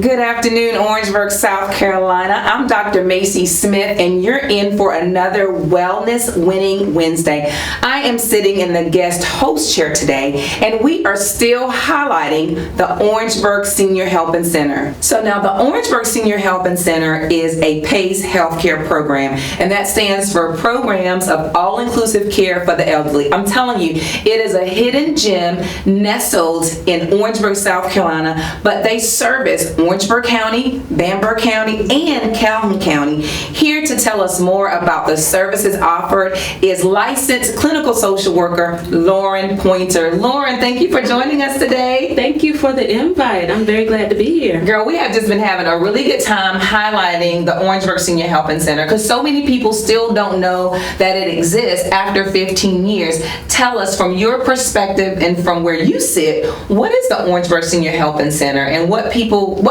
Good afternoon, Orangeburg, South Carolina. I'm Dr. Macie Smith, and you're in for another Wellness Winning Wednesday. I am sitting in the guest host chair today, and we are still highlighting the Orangeburg Senior Helping Center. So now the Orangeburg Senior Helping Center is a PACE healthcare program, and that stands for Programs of All-Inclusive Care for the Elderly. I'm telling you, it is a hidden gem nestled in Orangeburg, South Carolina, but they service Orangeburg County, Bamberg County, and Calhoun County. Here to tell us more about the services offered is licensed clinical social worker Lauren Pointer. Lauren, thank you for joining us today. Thank you for the invite. I'm very glad to be here. Girl, we have just been having a really good time highlighting the Orangeburg Senior Helping Center because so many people still don't know that it exists after 15 years. Tell us from your perspective and from where you sit, what is the Orangeburg Senior Helping Center and what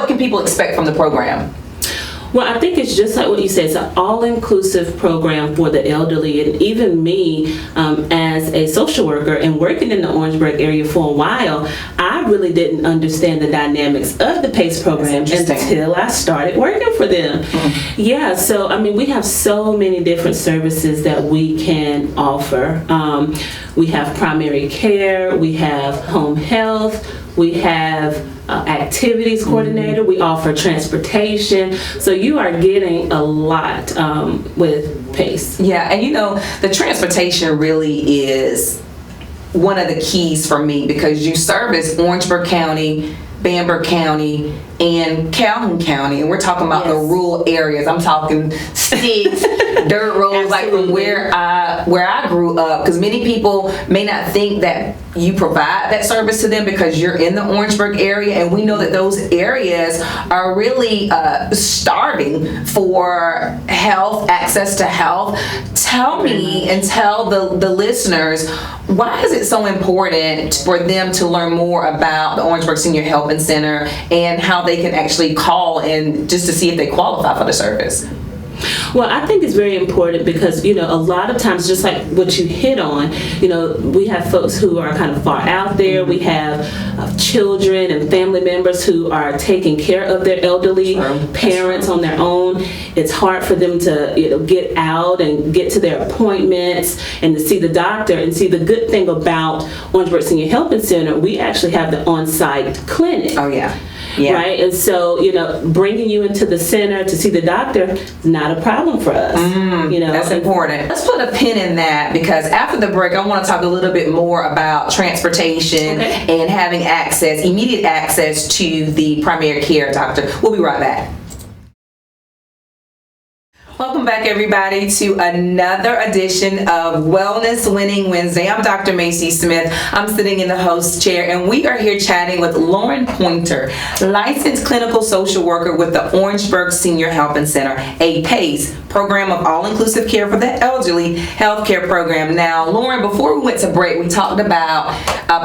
can people expect from the program? Well, I think it's just like what you said. It's an all-inclusive program for the elderly, and even me as a social worker and working in the Orangeburg area for a while, I really didn't understand the dynamics of the PACE program until I started working for them. Mm-hmm. Yeah, so I mean, we have so many different services that we can offer. We have primary care, we have home health, we have activities coordinator, we offer transportation, so you are getting a lot with PACE. Yeah, and you know, the transportation really is one of the keys for me because you service Orangeburg County, Bamberg County, and Calhoun County, and we're talking about the rural areas. I'm talking sticks, dirt roads, like from where I grew up, because many people may not think that you provide that service to them because you're in the Orangeburg area, and we know that those areas are really starving for health, access to health. Tell me and tell the listeners, why is it so important for them to learn more about the Orangeburg Senior Helping Center and how they can actually call and just to see if they qualify for the service? Well, I think it's very important because, you know, a lot of times, just like what you hit on, you know, we have folks who are kind of far out there. We have children and family members who are taking care of their elderly parents on their own. It's hard for them to, you know, get out and get to their appointments and to see the doctor. And see, the good thing about Orangeburg Senior Helping Center, we actually have the on-site clinic. Oh, yeah. Yeah. Right, and so, you know, bringing you into the center to see the doctor is not a problem for us. You know, that's important. Let's put a pin in that because after the break, I want to talk a little bit more about transportation and having access, immediate access to the primary care doctor. We'll be right back. Welcome back, everybody, to another edition of Wellness Winning Wednesday. I'm Dr. Macie Smith. I'm sitting in the host chair, and we are here chatting with Lauren Pointer, licensed clinical social worker with the Orangeburg Senior Helping Center, a PACE, Program of All-Inclusive Care for the Elderly healthcare program. Now, Lauren, before we went to break, we talked about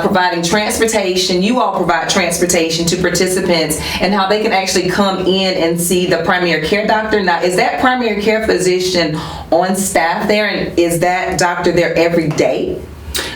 providing transportation. You all provide transportation to participants and how they can actually come in and see the primary care doctor. Now, is that primary care physician on staff there, and is that doctor there every day?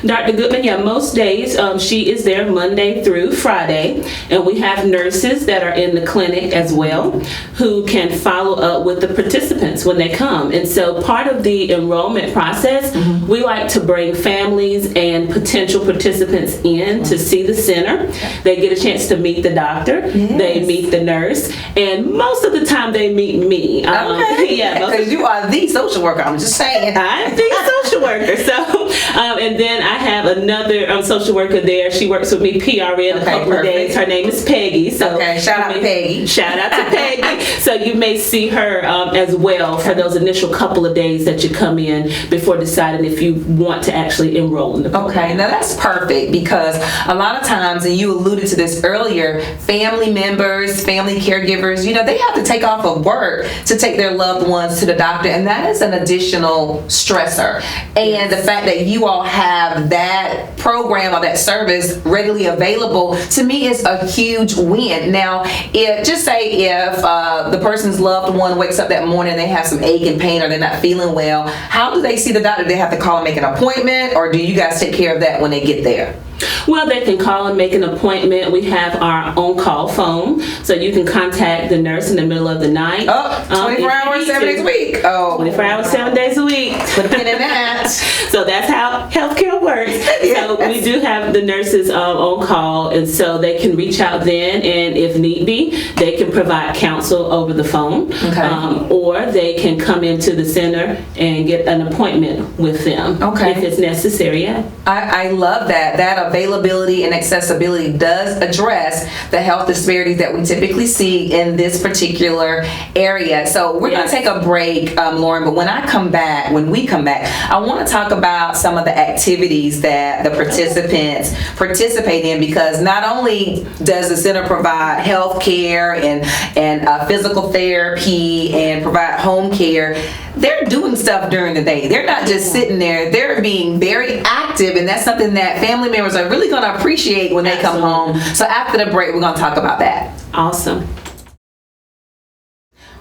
Dr. Goodman, yeah, most days she is there Monday through Friday, and we have nurses that are in the clinic as well who can follow up with the participants when they come. And so part of the enrollment process, we like to bring families and potential participants in to see the center. They get a chance to meet the doctor, they meet the nurse, and most of the time they meet me. Because you are the social worker, I'm just saying. I'm the social worker. So, and then I have another social worker there. She works with me PRN a couple of days. Her name is Peggy. So shout out to Peggy. Shout out to Peggy. So you may see her as well for those initial couple of days that you come in before deciding if you want to actually enroll in the program. Okay, now that's perfect because a lot of times, and you alluded to this earlier, family members, family caregivers, you know, they have to take off of work to take their loved ones to the doctor, and that is an additional stressor. And the fact that you all have that program or that service readily available, to me, is a huge win. Now, if the person's loved one wakes up that morning and they have some ache and pain or they're not feeling well, how do they see the doctor? Do they have to call and make an appointment, or do you guys take care of that when they get there? Well, they can call and make an appointment. We have our on-call phone, so you can contact the nurse in the middle of the night. 24 hours, 7 days a week. 24 hours, 7 days a week. Put a pin in that. So that's how healthcare works. Yes. So we do have the nurses on call, and so they can reach out then, and if need be, they can provide counsel over the phone. Okay. Or they can come into the center and get an appointment with them if it's necessary. Yeah. I love that. That availability and accessibility does address the health disparities that we typically see in this particular area. So we're going to take a break, Lauren, but when we come back, I want to talk about some of the activities that the participants participate in, because not only does the center provide health care and physical therapy and provide home care, they're doing stuff during the day. They're not just sitting there. They're being very active, and that's something that family members are really going to appreciate when they come home. So after the break, we're going to talk about that. Awesome.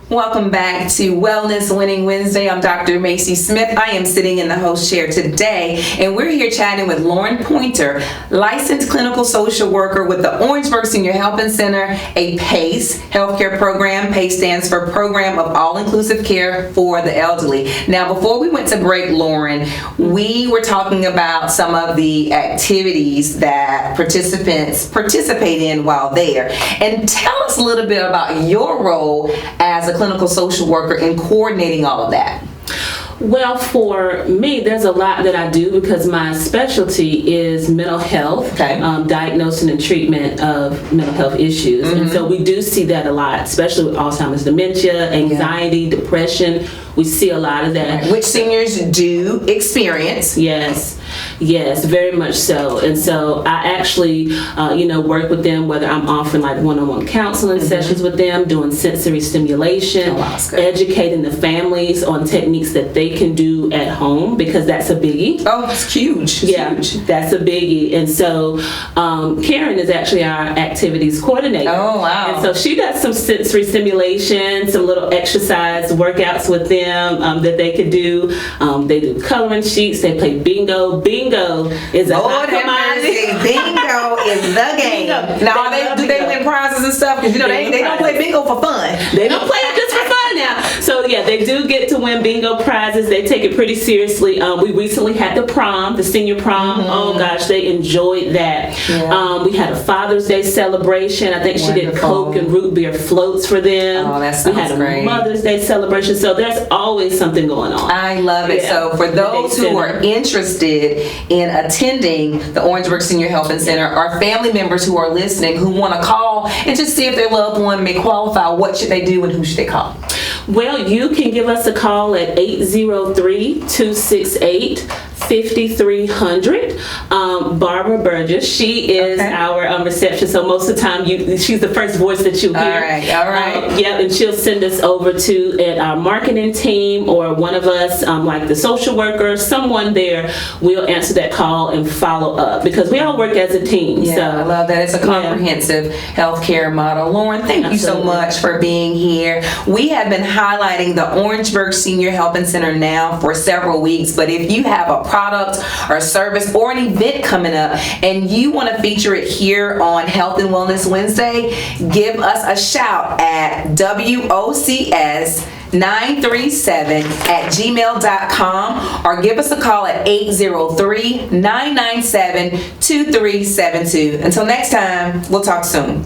Welcome back to Wellness Winning Wednesday. I'm Dr. Macie Smith. I am sitting in the host chair today, and we're here chatting with Lauren Pointer, licensed clinical social worker with the Orangeburg Senior Helping Center, a PACE healthcare program. PACE stands for Program of All-Inclusive Care for the Elderly. Now, before we went to break, Lauren, we were talking about some of the activities that participants participate in while there. And tell us a little bit about your role as a clinical social worker in coordinating all of that. Well, for me, there's a lot that I do because my specialty is mental health, diagnosing and treatment of mental health issues. And so we do see that a lot, especially with Alzheimer's dementia, anxiety, depression. We see a lot of that. Which seniors do experience. Yes, very much so. And so I actually, work with them, whether I'm offering like one-on-one counseling sessions with them, doing sensory stimulation, educating the families on techniques that they can do at home, because that's a biggie. Oh, it's huge. Huge. That's a biggie. And so Karen is actually our activities coordinator. Oh, wow. And so she does some sensory stimulation, some little exercise workouts with them that they could do. They do coloring sheets. They play bingo. Bingo is a hot commodity. Bingo is the game. Now, do they win prizes and stuff? Because they don't play bingo for fun. They don't play it just for fun now. So yeah, they do get to win bingo prizes. They take it pretty seriously. We recently had the prom, the senior prom. Oh gosh, they enjoyed that. Yeah. We had a Father's Day celebration. I think she did Coke and root beer floats for them. Oh, that sounds great. We had a Mother's Day celebration. So there's always something going on. I love it. So for those who are interested in attending the Orangeburg Senior Helping Center, or family members who are listening who want to call and just see if their loved one may qualify, what should they do and who should they call? Well, you can give us a call at 803-268-5300. Barbara Burgess, she is our reception, so most of the time she's the first voice that you hear. All right. And she'll send us over to our marketing team, or one of us, like the social worker, someone there will answer that call and follow up, because we all work as a team. Yeah, so I love that. It's a comprehensive healthcare model. Lauren, thank you so much for being here. We have been highlighting the Orangeburg Senior Helping Center now for several weeks, but if you have a product or service or an event coming up and you want to feature it here on Health and Wellness Wednesday, give us a shout at WOCS937@gmail.com, or give us a call at 803-997-2372. Until next time, we'll talk soon.